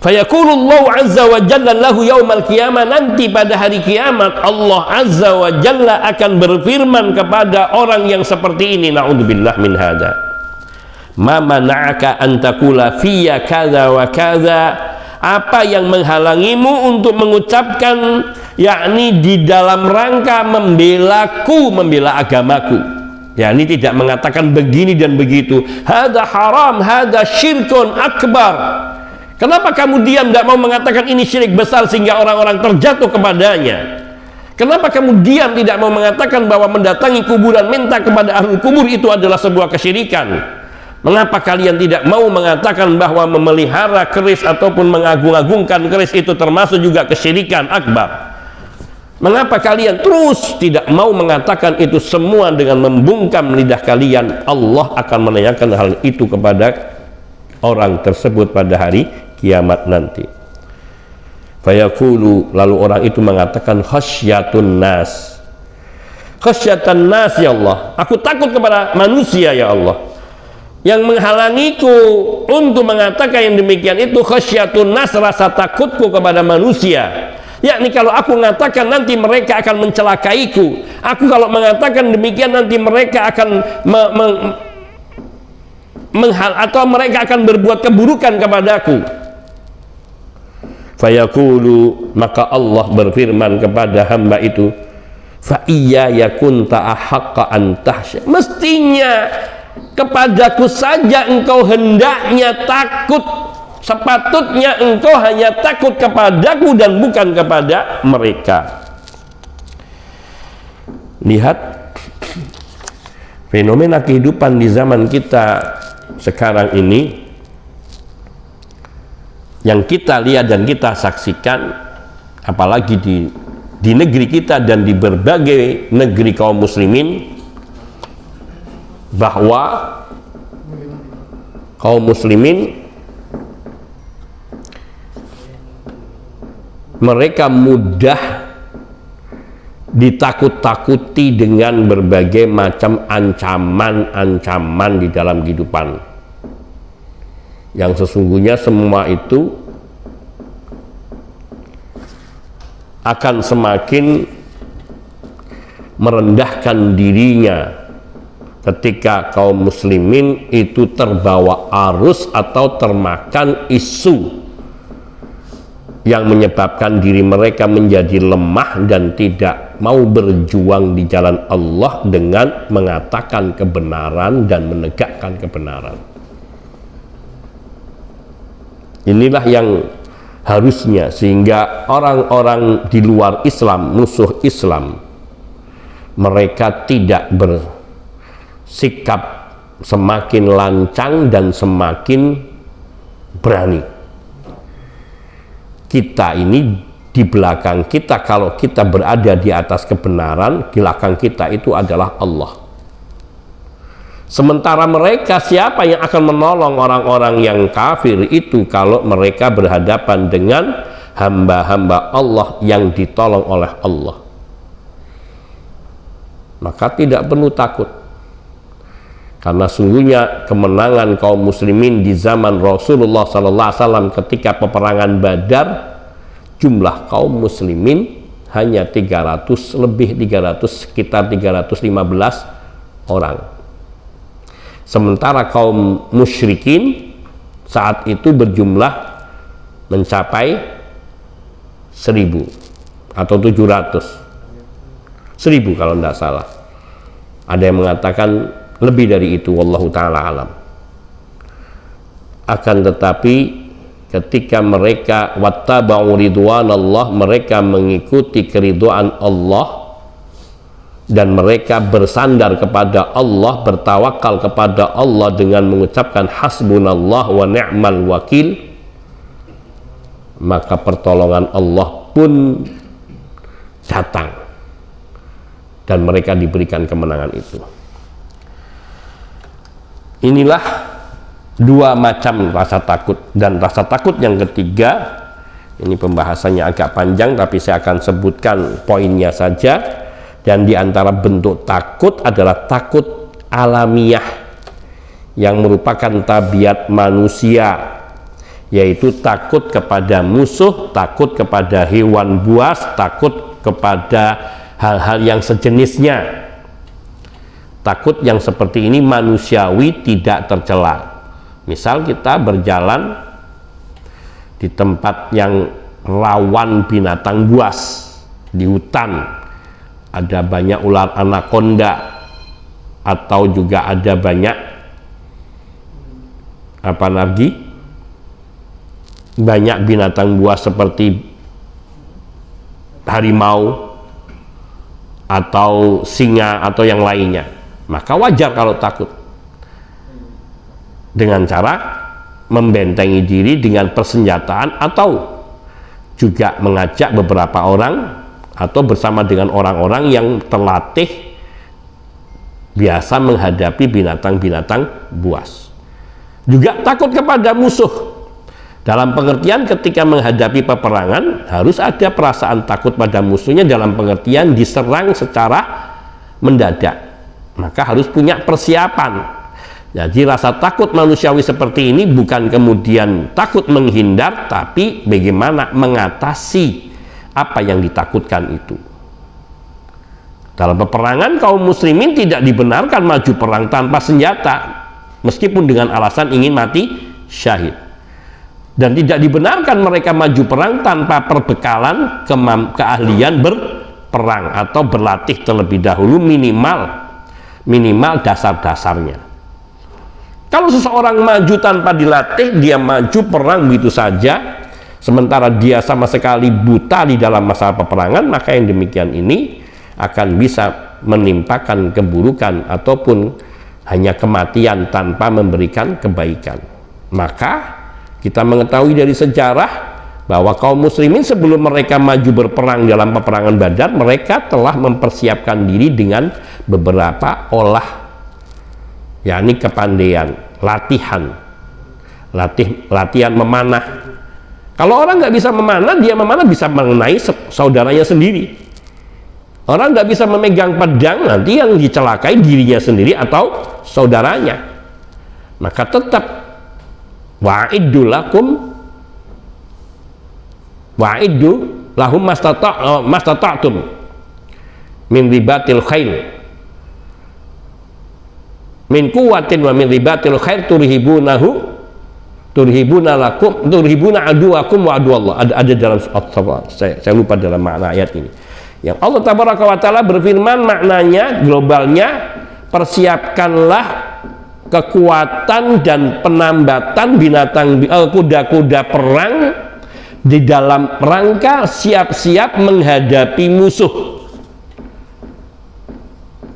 Fayaqulullahu azza wa jalla lahu yaumal qiyamah, nanti pada hari kiamat Allah azza wa jalla akan berfirman kepada orang yang seperti ini, na'udzubillah min hadza, ma mana'aka an taqula fiyya kadza wa kadza, apa yang menghalangimu untuk mengucapkan yakni di dalam rangka membelaku, membela agamaku, yakni tidak mengatakan begini dan begitu, hadza haram, hadza syirkun akbar. Kenapa kamu diam, tidak mau mengatakan ini syirik besar sehingga orang-orang terjatuh kepadanya? Kenapa kamu diam, tidak mau mengatakan bahwa mendatangi kuburan, minta kepada ahli kubur itu adalah sebuah kesyirikan? Mengapa kalian tidak mau mengatakan bahwa memelihara keris ataupun mengagung-agungkan keris itu termasuk juga kesyirikan akbar? Mengapa kalian terus tidak mau mengatakan itu semua dengan membungkam lidah kalian? Allah akan menanyakan hal itu kepada orang tersebut pada hari kiamat nanti. Fayaqulu, lalu orang itu mengatakan, khasyatun nas, khasyatan nas ya Allah, aku takut kepada manusia ya Allah. Yang menghalangiku untuk mengatakan yang demikian itu khasyatun nas, rasa takutku kepada manusia. Yakni kalau aku mengatakan nanti mereka akan mencelakaiku, aku kalau mengatakan demikian nanti mereka akan atau mereka akan berbuat keburukan kepadaku. Fayaqulu, maka Allah berfirman kepada hamba itu, fa iyaya kunta ahaqqa an tahsya, mestinya kepadaku saja engkau hendaknya takut, sepatutnya engkau hanya takut kepadaku dan bukan kepada mereka. Lihat fenomena kehidupan di zaman kita sekarang ini, yang kita lihat dan kita saksikan, apalagi di negeri kita dan di berbagai negeri kaum muslimin, bahwa kaum muslimin mereka mudah ditakut-takuti dengan berbagai macam ancaman-ancaman di dalam kehidupan, yang sesungguhnya semua itu akan semakin merendahkan dirinya ketika kaum muslimin itu terbawa arus atau termakan isu yang menyebabkan diri mereka menjadi lemah dan tidak mau berjuang di jalan Allah dengan mengatakan kebenaran dan menegakkan kebenaran. Inilah yang harusnya, sehingga orang-orang di luar Islam, musuh Islam, mereka tidak bersikap semakin lancang dan semakin berani. Kita ini di belakang kita, kalau kita berada di atas kebenaran, di belakang kita itu adalah Allah. Sementara mereka, siapa yang akan menolong orang-orang yang kafir itu kalau mereka berhadapan dengan hamba-hamba Allah yang ditolong oleh Allah? Maka tidak perlu takut, karena sungguhnya kemenangan kaum muslimin di zaman Rasulullah SAW ketika peperangan Badar, jumlah kaum muslimin hanya 300, sekitar 315 orang. Sementara kaum musyrikin saat itu berjumlah mencapai 1000 atau 700, 1000 kalau tidak salah. Ada yang mengatakan lebih dari itu, wallahu ta'ala alam. Akan tetapi ketika mereka wattaba'u ridwanallah, mereka mengikuti keridhaan Allah dan mereka bersandar kepada Allah, bertawakal kepada Allah dengan mengucapkan hasbunallah wa ni'mal wakil, maka pertolongan Allah pun datang dan mereka diberikan kemenangan itu. Inilah dua macam rasa takut. Dan rasa takut yang ketiga, ini pembahasannya agak panjang tapi saya akan sebutkan poinnya saja. Dan di antara bentuk takut adalah takut alamiah yang merupakan tabiat manusia, yaitu takut kepada musuh, takut kepada hewan buas, takut kepada hal-hal yang sejenisnya. Takut yang seperti ini manusiawi, tidak tercela. Misal kita berjalan di tempat yang rawan binatang buas, di hutan, ada banyak ular anaconda, atau juga ada banyak banyak binatang buas seperti harimau atau singa atau yang lainnya, maka wajar kalau takut, dengan cara membentengi diri dengan persenjataan atau juga mengajak beberapa orang atau bersama dengan orang-orang yang terlatih biasa menghadapi binatang-binatang buas. Juga takut kepada musuh. Dalam pengertian ketika menghadapi peperangan harus ada perasaan takut pada musuhnya, dalam pengertian diserang secara mendadak. Maka harus punya persiapan. Jadi rasa takut manusiawi seperti ini bukan kemudian takut menghindar, tapi bagaimana mengatasi apa yang ditakutkan itu. Dalam peperangan kaum muslimin tidak dibenarkan maju perang tanpa senjata, meskipun dengan alasan ingin mati syahid. Dan tidak dibenarkan mereka maju perang tanpa perbekalan keahlian berperang atau berlatih terlebih dahulu minimal dasar-dasarnya. Kalau seseorang maju tanpa dilatih, dia maju perang begitu saja, sementara dia sama sekali buta di dalam masalah peperangan, maka yang demikian ini akan bisa menimpakan keburukan ataupun hanya kematian tanpa memberikan kebaikan. Maka kita mengetahui dari sejarah bahwa kaum muslimin sebelum mereka maju berperang dalam peperangan Badar, mereka telah mempersiapkan diri dengan beberapa yakni kepandaian, latihan memanah. Kalau orang nggak bisa memanah, dia memanah bisa mengenai saudaranya sendiri. Orang nggak bisa memegang pedang, nanti yang dicelakai dirinya sendiri atau saudaranya. Maka tetap wa'iddu lahum mastata'tum min ribatil khail min quwwatin wa min ribatil khair turhibuna aduwakum wa aduwallah. Ada dalam saya lupa dalam makna ayat ini, yang Allah tabaraka wa ta'ala berfirman, maknanya globalnya, persiapkanlah kekuatan dan penambatan kuda-kuda perang di dalam rangka siap-siap menghadapi musuh,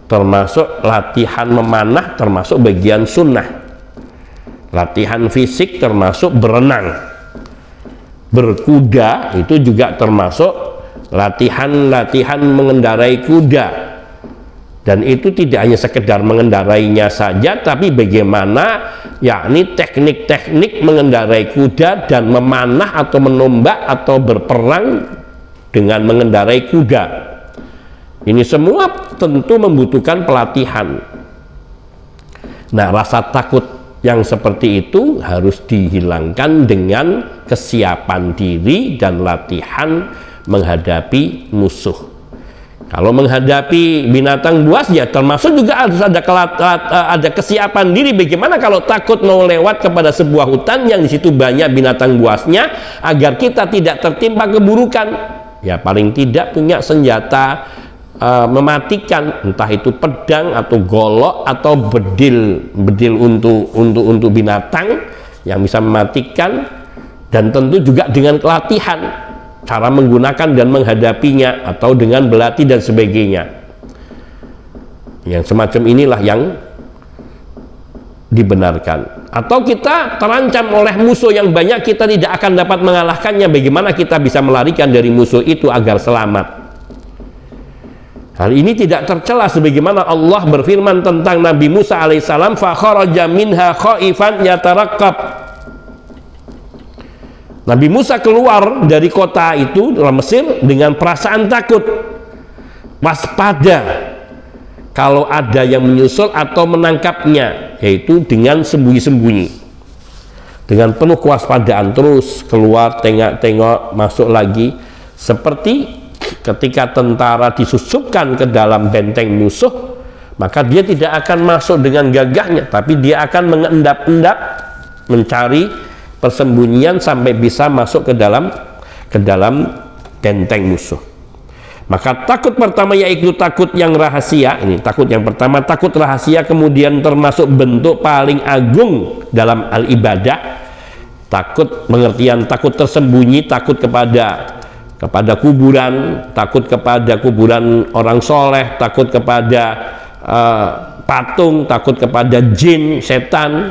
termasuk latihan memanah, termasuk bagian sunnah, latihan fisik termasuk berenang, berkuda itu juga termasuk latihan mengendarai kuda. Dan itu tidak hanya sekedar mengendarainya saja, tapi bagaimana yakni teknik-teknik mengendarai kuda dan memanah atau menombak atau berperang dengan mengendarai kuda. Ini semua tentu membutuhkan pelatihan. Nah, rasa takut yang seperti itu harus dihilangkan dengan kesiapan diri dan latihan menghadapi musuh. Kalau menghadapi binatang buas, ya termasuk juga harus ada kesiapan diri. Bagaimana kalau takut mau lewat kepada sebuah hutan yang di situ banyak binatang buasnya, agar kita tidak tertimpa keburukan? Ya paling tidak punya senjata mematikan, entah itu pedang atau golok atau bedil untuk binatang yang bisa mematikan, dan tentu juga dengan pelatihan cara menggunakan dan menghadapinya, atau dengan belati dan sebagainya. Yang semacam inilah yang dibenarkan. Atau kita terancam oleh musuh yang banyak, kita tidak akan dapat mengalahkannya. Bagaimana kita bisa melarikan dari musuh itu agar selamat? Hal ini tidak tercela sebagaimana Allah berfirman tentang Nabi Musa alaihissalam, fa kharaja minha khaifan yataraqqab. Nabi Musa keluar dari kota itu dalam Mesir dengan perasaan takut, waspada kalau ada yang menyusul atau menangkapnya, yaitu dengan sembunyi-sembunyi, dengan penuh kewaspadaan, terus keluar, tengok-tengok, masuk lagi, seperti ketika tentara disusupkan ke dalam benteng musuh, maka dia tidak akan masuk dengan gagahnya, tapi dia akan mengendap-endap mencari persembunyian sampai bisa masuk ke dalam benteng musuh. Maka takut pertama yaitu takut yang rahasia. Ini takut yang pertama, takut rahasia, kemudian termasuk bentuk paling agung dalam al-ibadah. Takut pengertian takut tersembunyi, takut kepada kuburan, takut kepada kuburan orang soleh, takut kepada patung, takut kepada jin, setan.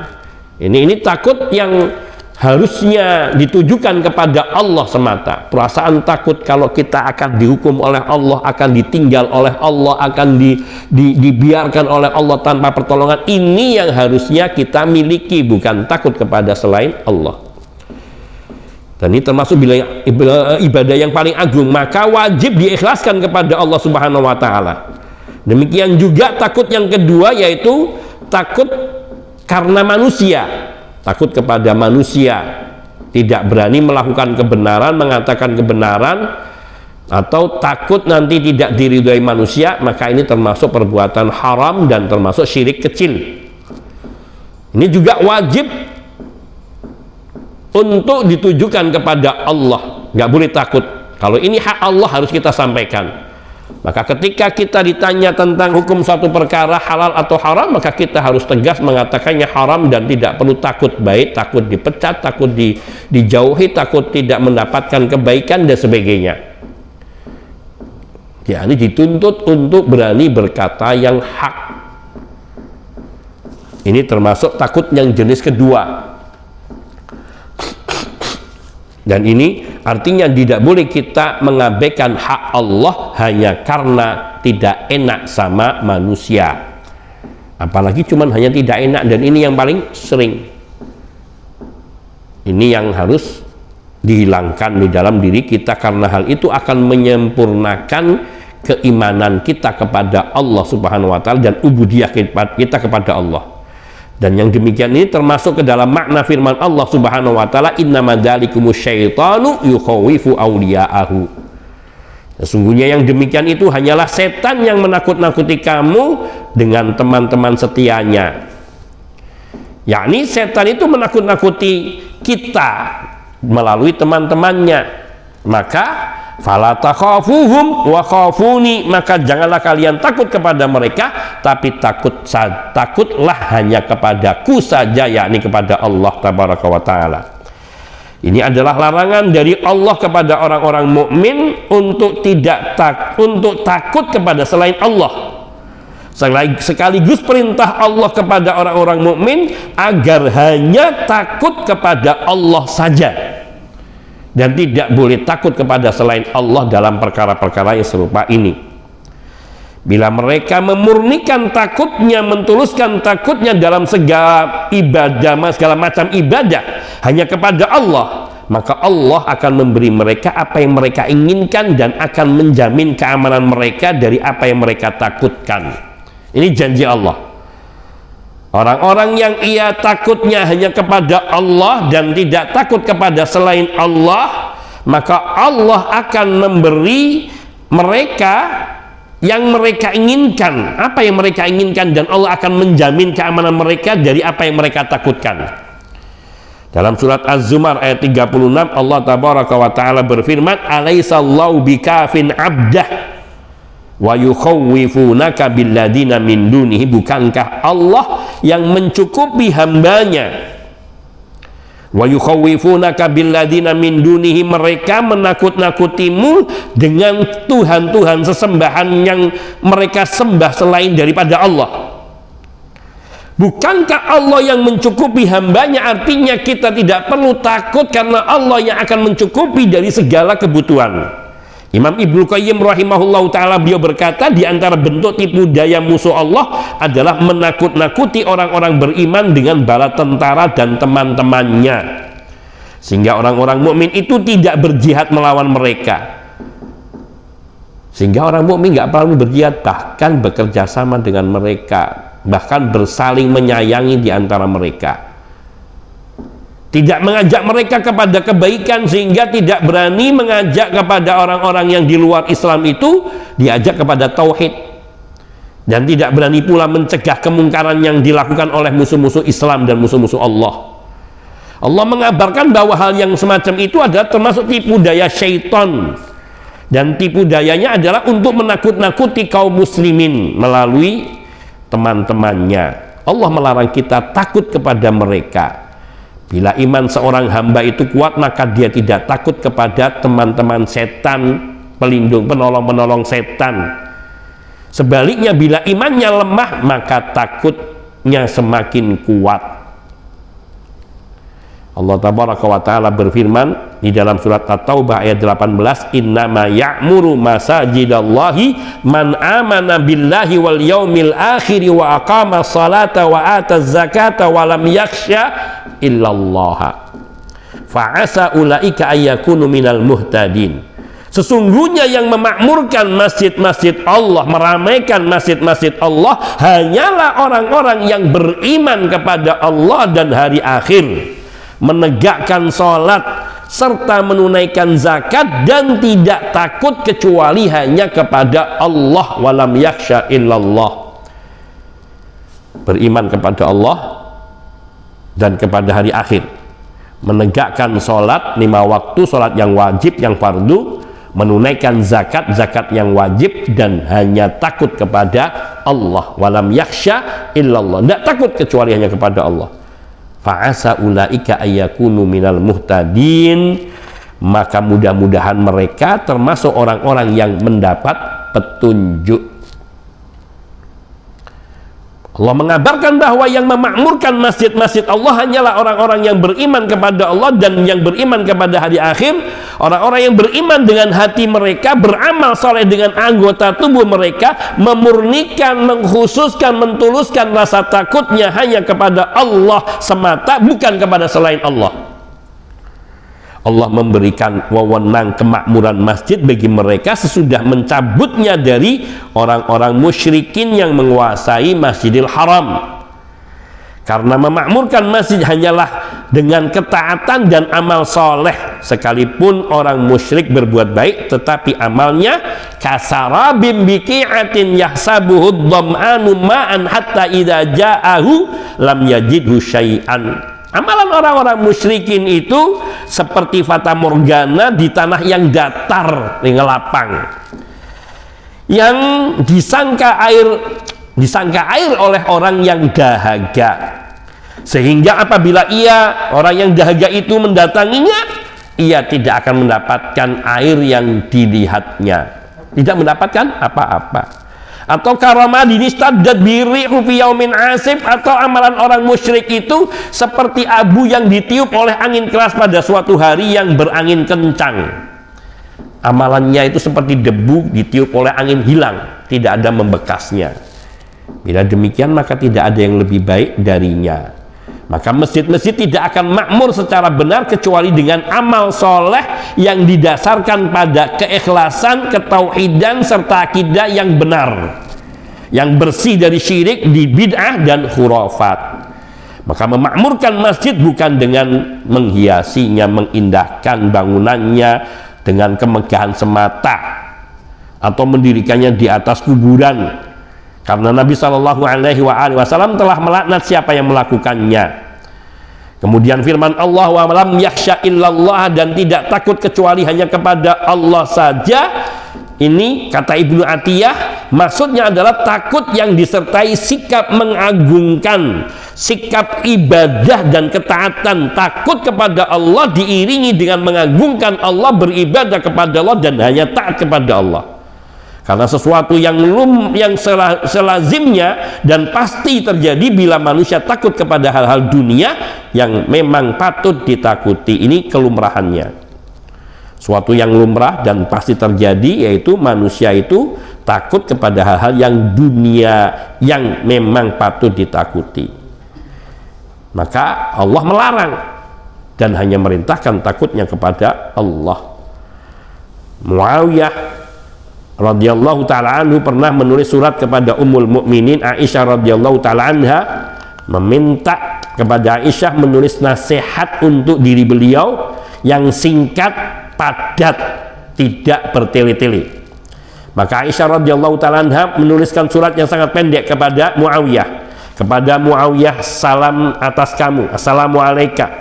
Ini takut yang harusnya ditujukan kepada Allah semata. Perasaan takut kalau kita akan dihukum oleh Allah, akan ditinggal oleh Allah, akan dibiarkan oleh Allah tanpa pertolongan, ini yang harusnya kita miliki, bukan takut kepada selain Allah. Dan ini termasuk ibadah yang paling agung, maka wajib diikhlaskan kepada Allah Subhanahu wa Ta'ala. Demikian juga takut yang kedua, yaitu takut karena manusia, takut kepada manusia, tidak berani melakukan kebenaran, mengatakan kebenaran, atau takut nanti tidak diridhoi manusia, maka ini termasuk perbuatan haram dan termasuk syirik kecil. Ini juga wajib untuk ditujukan kepada Allah, nggak boleh takut. Kalau ini hak Allah harus kita sampaikan. Maka ketika kita ditanya tentang hukum suatu perkara halal atau haram, maka kita harus tegas mengatakannya haram dan tidak perlu takut, baik takut dipecat, takut dijauhi, takut tidak mendapatkan kebaikan dan sebagainya. Ya, ini dituntut untuk berani berkata yang hak. Ini termasuk takut yang jenis kedua. Dan ini artinya tidak boleh kita mengabaikan hak Allah hanya karena tidak enak sama manusia. Apalagi cuman hanya tidak enak, dan ini yang paling sering. Ini yang harus dihilangkan di dalam diri kita, karena hal itu akan menyempurnakan keimanan kita kepada Allah Subhanahu wa Ta'ala dan ubudiyah kita kepada Allah. Dan yang demikian ini termasuk ke dalam makna firman Allah Subhanahu wa Ta'ala, innama dzalikumus syaitanu yukhawifu awliya'ahu. Sesungguhnya yang demikian itu hanyalah setan yang menakut-nakuti kamu dengan teman-teman setianya. Yakni setan itu menakut-nakuti kita melalui teman-temannya. Maka fala takhafuhum wa khafuni, maka janganlah kalian takut kepada mereka, tapi takutlah hanya kepadaku saja, yakni kepada Allah tabaraka wa taala. Ini adalah larangan dari Allah kepada orang-orang mukmin untuk untuk takut kepada selain Allah. Sekaligus perintah Allah kepada orang-orang mukmin agar hanya takut kepada Allah saja, dan tidak boleh takut kepada selain Allah dalam perkara-perkara yang serupa ini. Bila mereka memurnikan takutnya, mentuluskan takutnya dalam segala ibadah, segala macam ibadah hanya kepada Allah, maka Allah akan memberi mereka apa yang mereka inginkan dan akan menjamin keamanan mereka dari apa yang mereka takutkan. Ini janji Allah. Orang-orang yang ia takutnya hanya kepada Allah dan tidak takut kepada selain Allah, maka Allah akan memberi mereka yang mereka inginkan, apa yang mereka inginkan, dan Allah akan menjamin keamanan mereka dari apa yang mereka takutkan. Dalam surat Az-Zumar ayat 36, Allah tabaraka wa ta'ala berfirman, alaisallahu bikafin abdah wa yukhawwifunaka billadina min dunihi, bukankah Allah yang mencukupi hambanya, wa yukhawwifunaka billadina min dunihi, mereka menakut-nakutimu dengan Tuhan-Tuhan sesembahan yang mereka sembah selain daripada Allah. Bukankah Allah yang mencukupi hambanya? Artinya kita tidak perlu takut karena Allah yang akan mencukupi dari segala kebutuhan. Imam Ibnu Qayyim rahimahullah ta'ala, beliau berkata, di antara bentuk tipu daya musuh Allah adalah menakut-nakuti orang-orang beriman dengan bala tentara dan teman-temannya, sehingga orang-orang mukmin itu tidak berjihad melawan mereka. Sehingga orang mukmin nggak perlu berjihad, bahkan bekerja sama dengan mereka, bahkan bersaling menyayangi di antara mereka. Tidak mengajak mereka kepada kebaikan, sehingga tidak berani mengajak kepada orang-orang yang di luar Islam itu diajak kepada tauhid, dan tidak berani pula mencegah kemungkaran yang dilakukan oleh musuh-musuh Islam dan musuh-musuh Allah. Allah mengabarkan bahwa hal yang semacam itu adalah termasuk tipu daya syaitan, dan tipu dayanya adalah untuk menakut-nakuti kaum muslimin melalui teman-temannya. Allah melarang kita takut kepada mereka. Bila iman seorang hamba itu kuat, maka dia tidak takut kepada teman-teman setan, pelindung, penolong-penolong setan. Sebaliknya, bila imannya lemah, maka takutnya semakin kuat. Allah tabaraka wa ta'ala berfirman di dalam surat At-Taubah ayat 18, innama ya'muru masajidallahi man amana billahi wal yaumil akhir wa aqama salata wa ataz zakata wa lam yakhsha illallah fa'asa ulaika ayyakunu minal muhtadin. Sesungguhnya yang memakmurkan masjid-masjid Allah, meramaikan masjid-masjid Allah, hanyalah orang-orang yang beriman kepada Allah dan hari akhir, menegakkan sholat serta menunaikan zakat dan tidak takut kecuali hanya kepada Allah, walam yakhsha illallah. Beriman kepada Allah dan kepada hari akhir, menegakkan sholat 5 waktu, sholat yang wajib, yang fardu, menunaikan zakat, zakat yang wajib, dan hanya takut kepada Allah, walam yakhsha illallah, tidak takut kecuali hanya kepada Allah. Fa'asa ulaika ayyakunu minal muhtadin, maka mudah-mudahan mereka termasuk orang-orang yang mendapat petunjuk. Allah mengabarkan bahwa yang memakmurkan masjid-masjid Allah hanyalah orang-orang yang beriman kepada Allah dan yang beriman kepada hari akhir, orang-orang yang beriman dengan hati mereka, beramal soleh dengan anggota tubuh mereka, memurnikan, mengkhususkan, mentuluskan rasa takutnya hanya kepada Allah semata, bukan kepada selain Allah. Allah memberikan wewenang kemakmuran masjid bagi mereka sesudah mencabutnya dari orang-orang musyrikin yang menguasai Masjidil Haram. Karena memakmurkan masjid hanyalah dengan ketaatan dan amal soleh, sekalipun orang musyrik berbuat baik tetapi amalnya kasarabim biqi'atin yahsabuhu dham'anu ma'an hatta idza ja'ahu lam yajidhu syai'an. Amalan orang-orang musyrikin itu seperti fata morgana di tanah yang datar, yang lapang, yang disangka air oleh orang yang dahaga, sehingga apabila orang yang dahaga itu mendatanginya, ia tidak akan mendapatkan air yang dilihatnya, tidak mendapatkan apa-apa. Atau karamadin istaddat birihu fi yaumin asif, atau amalan orang musyrik itu seperti abu yang ditiup oleh angin keras pada suatu hari yang berangin kencang. Amalannya itu seperti debu ditiup oleh angin, hilang, tidak ada membekasnya. Bila demikian maka tidak ada yang lebih baik darinya. Maka masjid-masjid tidak akan makmur secara benar kecuali dengan amal soleh yang didasarkan pada keikhlasan, ketauhidan, serta akidah yang benar, yang bersih dari syirik, di bid'ah dan khurafat. Maka memakmurkan masjid bukan dengan menghiasinya, mengindahkan bangunannya dengan kemegahan semata, atau mendirikannya di atas kuburan. Karena Nabi Shallallahu Alaihi Wasallam telah melaknat siapa yang melakukannya. Kemudian firman Allah, wa lam yakhsha illallah, dan tidak takut kecuali hanya kepada Allah saja. Ini kata Ibnu Atiyah, maksudnya adalah takut yang disertai sikap mengagungkan, sikap ibadah dan ketaatan. Takut kepada Allah diiringi dengan mengagungkan Allah, beribadah kepada Allah, dan hanya taat kepada Allah. Karena sesuatu yang selazimnya dan pasti terjadi bila manusia takut kepada hal-hal dunia yang memang patut ditakuti. Ini kelumrahannya. Suatu yang lumrah dan pasti terjadi, yaitu manusia itu takut kepada hal-hal yang dunia yang memang patut ditakuti. Maka Allah melarang dan hanya merintahkan takutnya kepada Allah. Muawiyah radhiyallahu ta'ala anhu pernah menulis surat kepada Ummul Mukminin Aisyah radhiyallahu ta'ala anha, meminta kepada Aisyah menulis nasihat untuk diri beliau yang singkat, padat, tidak bertele-tele. Maka Aisyah radhiyallahu ta'ala anha menuliskan surat yang sangat pendek kepada Muawiyah. Kepada Muawiyah, salam atas kamu, assalamualaikum.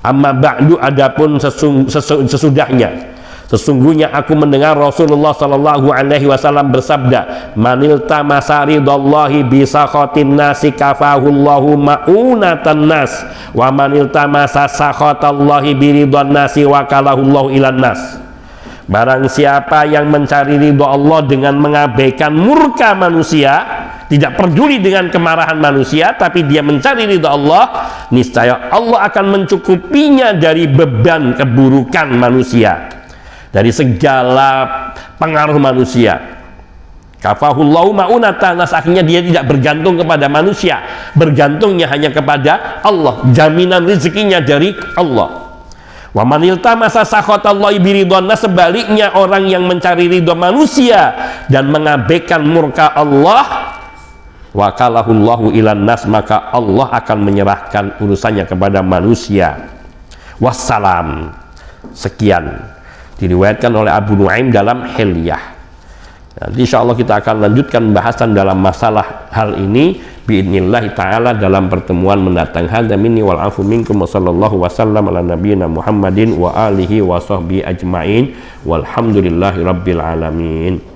Amma ba'du, adapun sesudahnya, sesungguhnya aku mendengar Rasulullah Sallallahu Alaihi Wasallam bersabda, manil tamasaridallahi bisakhatin nasi kafahullahu ma'unatan nas, wa manil tamasa sakhatallahi biridwan nasi wakalahullahu ilan nas. Barang siapa yang mencari ridha Allah dengan mengabaikan murka manusia, tidak peduli dengan kemarahan manusia, tapi dia mencari ridha Allah, niscaya Allah akan mencukupinya dari beban keburukan manusia, dari segala pengaruh manusia. Kafahullahu ma'unatan, akhirnya dia tidak bergantung kepada manusia, bergantungnya hanya kepada Allah, jaminan rezekinya dari Allah. Wa man iltamasa sakhatallahi biridwan, sebaliknya orang yang mencari ridha manusia dan mengabaikan murka Allah, wakalahullahu ilan nas, maka Allah akan menyerahkan urusannya kepada manusia. Wassalam. Sekian diriwayatkan oleh Abu Nuaim dalam Hilyah. Nanti insya Allah kita akan lanjutkan bahasan dalam masalah hal ini biidnillahi ta'ala dalam pertemuan mendatang. Hadza minni wal afu minkum wa sallallahu wasallam ala nabiyyina Muhammadin wa alihi wa sahbihi ajma'in walhamdulillahi rabbil alamin.